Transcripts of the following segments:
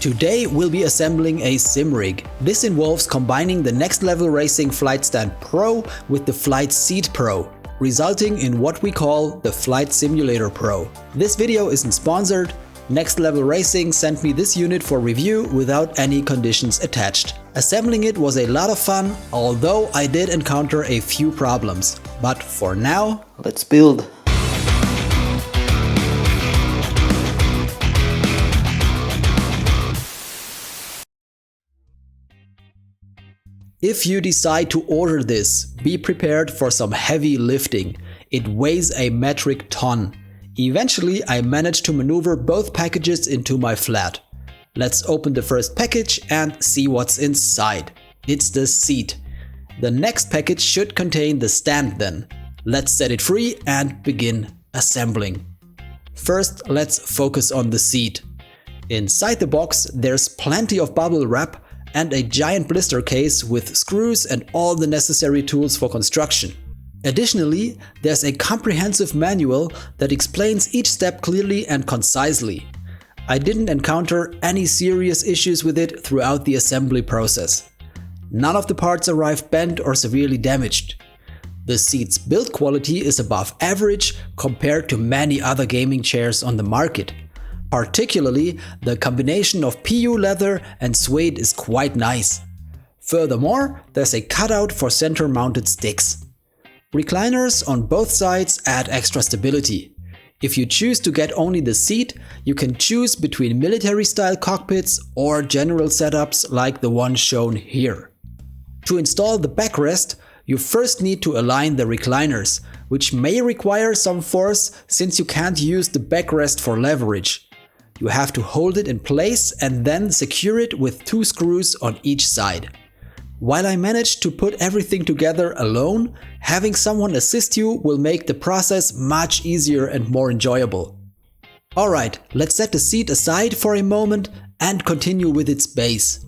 Today we'll be assembling a sim rig. This involves combining the Next Level Racing Flight Stand Pro with the Flight Seat Pro, resulting in what we call the Flight Simulator Pro. This video isn't sponsored. Next Level Racing sent me this unit for review without any conditions attached. Assembling it was a lot of fun, although I did encounter a few problems. But for now, let's build. If you decide to order this, be prepared for some heavy lifting. It weighs a metric ton. Eventually, I managed to maneuver both packages into my flat. Let's open the first package and see what's inside. It's the seat. The next package should contain the stand then. Let's set it free and begin assembling. First, let's focus on the seat. Inside the box, there's plenty of bubble wrap and a giant blister case with screws and all the necessary tools for construction. Additionally, there's a comprehensive manual that explains each step clearly and concisely. I didn't encounter any serious issues with it throughout the assembly process. None of the parts arrived bent or severely damaged. The seat's build quality is above average compared to many other gaming chairs on the market. Particularly, the combination of PU leather and suede is quite nice. Furthermore, there's a cutout for center-mounted sticks. Recliners on both sides add extra stability. If you choose to get only the seat, you can choose between military-style cockpits or general setups like the one shown here. To install the backrest, you first need to align the recliners, which may require some force since you can't use the backrest for leverage. You have to hold it in place and then secure it with 2 screws on each side. While I managed to put everything together alone, having someone assist you will make the process much easier and more enjoyable. Alright, let's set the seat aside for a moment and continue with its base.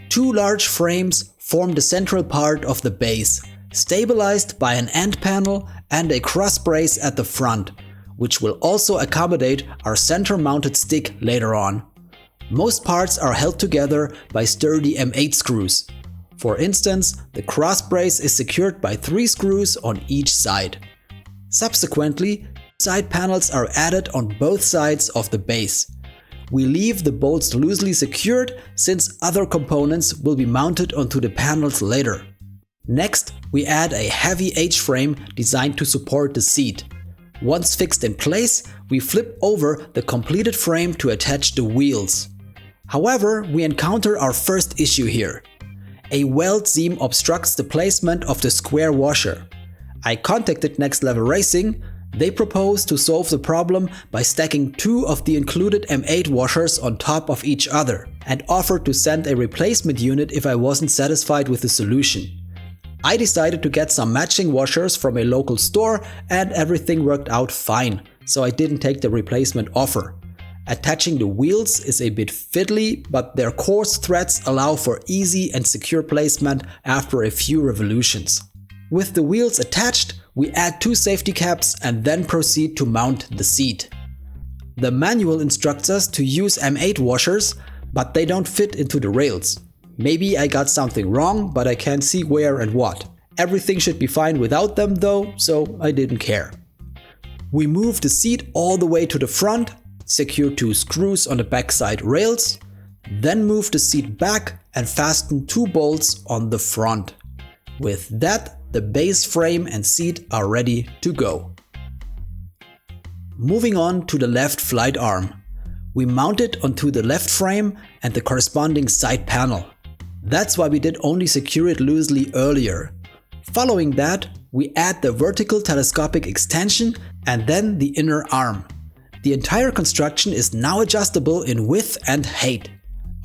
2 large frames form the central part of the base, stabilized by an end panel and a cross brace at the front, which will also accommodate our center-mounted stick later on. Most parts are held together by sturdy M8 screws. For instance, the cross brace is secured by 3 screws on each side. Subsequently, side panels are added on both sides of the base. We leave the bolts loosely secured since other components will be mounted onto the panels later. Next, we add a heavy H-frame designed to support the seat. Once fixed in place, we flip over the completed frame to attach the wheels. However, we encounter our first issue here. A weld seam obstructs the placement of the square washer. I contacted Next Level Racing. They proposed to solve the problem by stacking 2 of the included M8 washers on top of each other and offered to send a replacement unit if I wasn't satisfied with the solution. I decided to get some matching washers from a local store and everything worked out fine, so I didn't take the replacement offer. Attaching the wheels is a bit fiddly, but their coarse threads allow for easy and secure placement after a few revolutions. With the wheels attached, we add 2 safety caps and then proceed to mount the seat. The manual instructs us to use M8 washers, but they don't fit into the rails. Maybe I got something wrong, but I can't see where and what. Everything should be fine without them though, so I didn't care. We move the seat all the way to the front, secure 2 screws on the backside rails, then move the seat back and fasten 2 bolts on the front. With that, the base frame and seat are ready to go. Moving on to the left flight arm. We mount it onto the left frame and the corresponding side panel. That's why we did only secure it loosely earlier. Following that, we add the vertical telescopic extension and then the inner arm. The entire construction is now adjustable in width and height.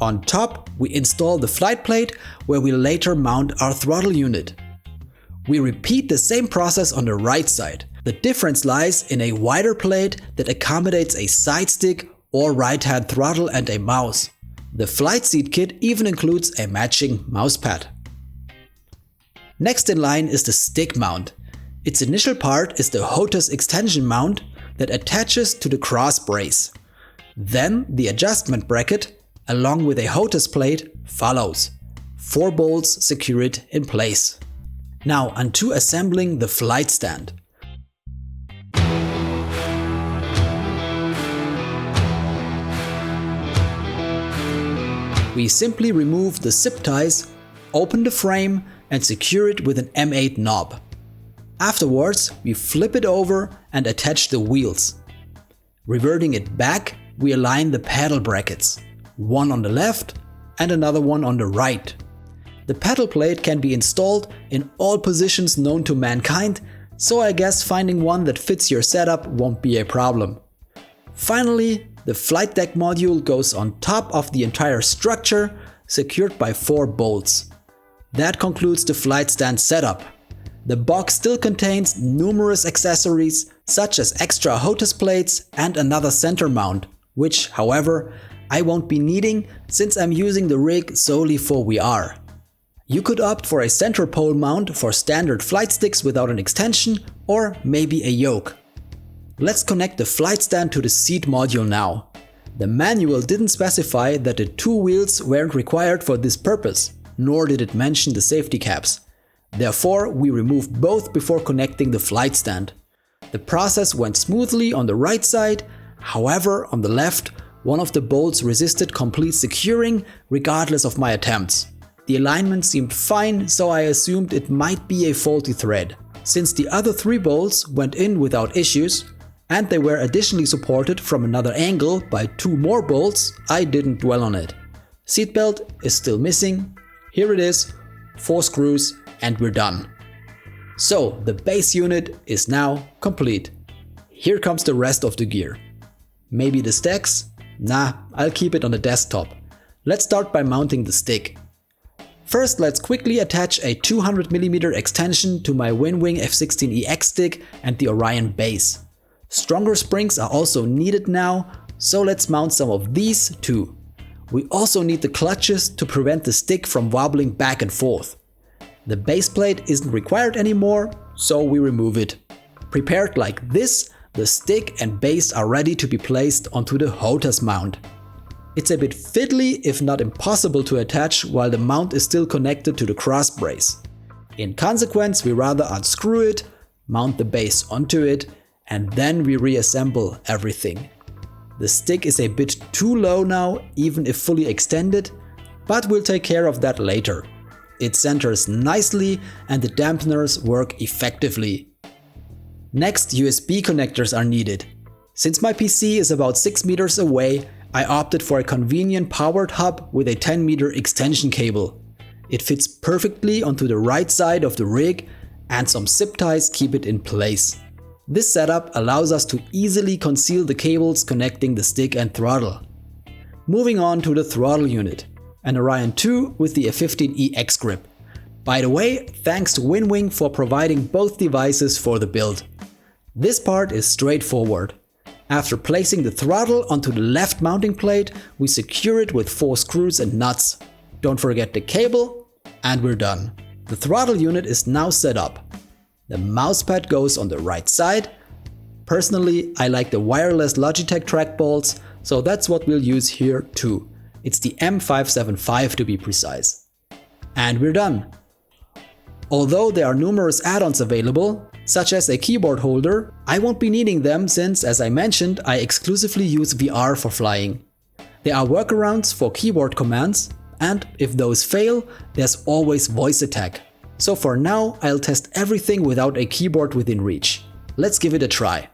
On top, we install the flight plate where we later mount our throttle unit. We repeat the same process on the right side. The difference lies in a wider plate that accommodates a side stick or right-hand throttle and a mouse. The flight seat kit even includes a matching mousepad. Next in line is the stick mount. Its initial part is the HOTAS extension mount that attaches to the cross brace. Then the adjustment bracket, along with a HOTAS plate, follows. 4 bolts secure it in place. Now onto assembling the flight stand. We simply remove the zip ties, open the frame and secure it with an M8 knob. Afterwards, we flip it over and attach the wheels. Reverting it back, we align the pedal brackets, one on the left and another one on the right. The pedal plate can be installed in all positions known to mankind, so I guess finding one that fits your setup won't be a problem. Finally, the flight deck module goes on top of the entire structure, secured by 4 bolts. That concludes the flight stand setup. The box still contains numerous accessories such as extra HOTAS plates and another center mount, which, however, I won't be needing since I'm using the rig solely for VR. You could opt for a center pole mount for standard flight sticks without an extension or maybe a yoke. Let's connect the flight stand to the seat module now. The manual didn't specify that the 2 wheels weren't required for this purpose, nor did it mention the safety caps. Therefore, we removed both before connecting the flight stand. The process went smoothly on the right side, however on the left, one of the bolts resisted complete securing regardless of my attempts. The alignment seemed fine, so I assumed it might be a faulty thread. Since the other 3 bolts went in without issues, and they were additionally supported from another angle by 2 more bolts, I didn't dwell on it. Seatbelt is still missing. Here it is, 4 screws and we're done. So the base unit is now complete. Here comes the rest of the gear. Maybe the stacks? Nah, I'll keep it on the desktop. Let's start by mounting the stick. First, let's quickly attach a 200mm extension to my Winwing F16EX stick and the Orion base. Stronger springs are also needed now, so let's mount some of these too. We also need the clutches to prevent the stick from wobbling back and forth. The base plate isn't required anymore, so we remove it. Prepared like this, the stick and base are ready to be placed onto the HOTAS mount. It's a bit fiddly if not impossible to attach while the mount is still connected to the cross brace. In consequence, we rather unscrew it, mount the base onto it, and then we reassemble everything. The stick is a bit too low now, even if fully extended, but we'll take care of that later. It centers nicely and the dampeners work effectively. Next, USB connectors are needed. Since my PC is about 6 meters away, I opted for a convenient powered hub with a 10-meter extension cable. It fits perfectly onto the right side of the rig and some zip ties keep it in place. This setup allows us to easily conceal the cables connecting the stick and throttle. Moving on to the throttle unit. An Orion 2 with the F15EX grip. By the way, thanks to Winwing for providing both devices for the build. This part is straightforward. After placing the throttle onto the left mounting plate, we secure it with 4 screws and nuts. Don't forget the cable, and we're done. The throttle unit is now set up. The mousepad goes on the right side. Personally, I like the wireless Logitech trackballs, so that's what we'll use here too. It's the M575 to be precise. And we're done. Although there are numerous add-ons available, such as a keyboard holder, I won't be needing them since, as I mentioned, I exclusively use VR for flying. There are workarounds for keyboard commands, and if those fail, there's always voice attack. So for now, I'll test everything without a keyboard within reach. Let's give it a try.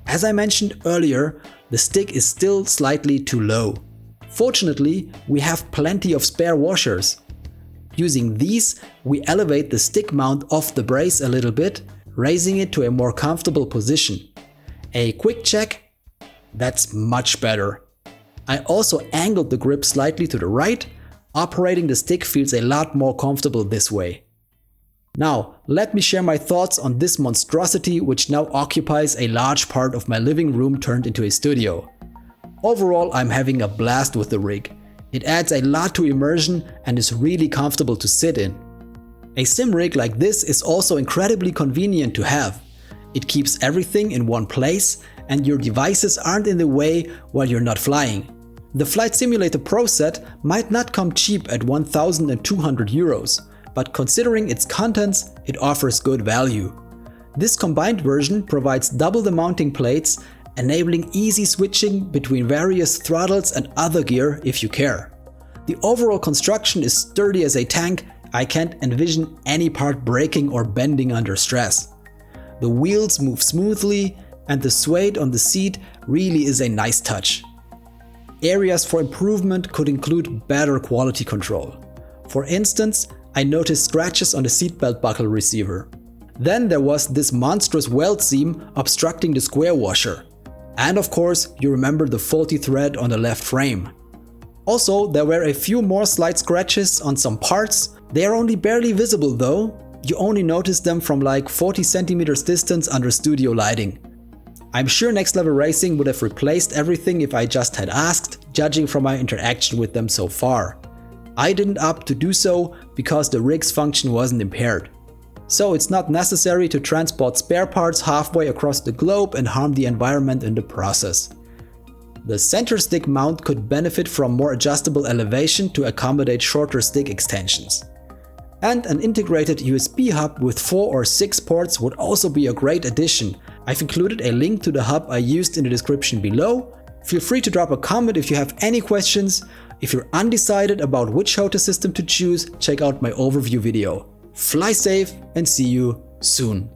As I mentioned earlier, the stick is still slightly too low. Fortunately, we have plenty of spare washers. Using these, we elevate the stick mount off the brace a little bit, raising it to a more comfortable position. A quick check, that's much better. I also angled the grip slightly to the right. Operating the stick feels a lot more comfortable this way. Now, let me share my thoughts on this monstrosity which now occupies a large part of my living room turned into a studio. Overall, I'm having a blast with the rig. It adds a lot to immersion and is really comfortable to sit in. A sim rig like this is also incredibly convenient to have. It keeps everything in one place and your devices aren't in the way while you're not flying. The Flight Simulator Pro set might not come cheap at 1,200 euros, but considering its contents, it offers good value. This combined version provides double the mounting plates, enabling easy switching between various throttles and other gear if you care. The overall construction is sturdy as a tank. I can't envision any part breaking or bending under stress. The wheels move smoothly, and the suede on the seat really is a nice touch. Areas for improvement could include better quality control. For instance, I noticed scratches on the seatbelt buckle receiver. Then there was this monstrous weld seam obstructing the square washer. And of course, you remember the faulty thread on the left frame. Also, there were a few more slight scratches on some parts. They are only barely visible though. You only notice them from like 40 centimeters distance under studio lighting. I'm sure Next Level Racing would have replaced everything if I just had asked, judging from my interaction with them so far. I didn't opt to do so because the rig's function wasn't impaired. So it's not necessary to transport spare parts halfway across the globe and harm the environment in the process. The center stick mount could benefit from more adjustable elevation to accommodate shorter stick extensions. And an integrated USB hub with 4 or 6 ports would also be a great addition. I've included a link to the hub I used in the description below. Feel free to drop a comment if you have any questions. If you're undecided about which Hote system to choose, check out my overview video. Fly safe and see you soon.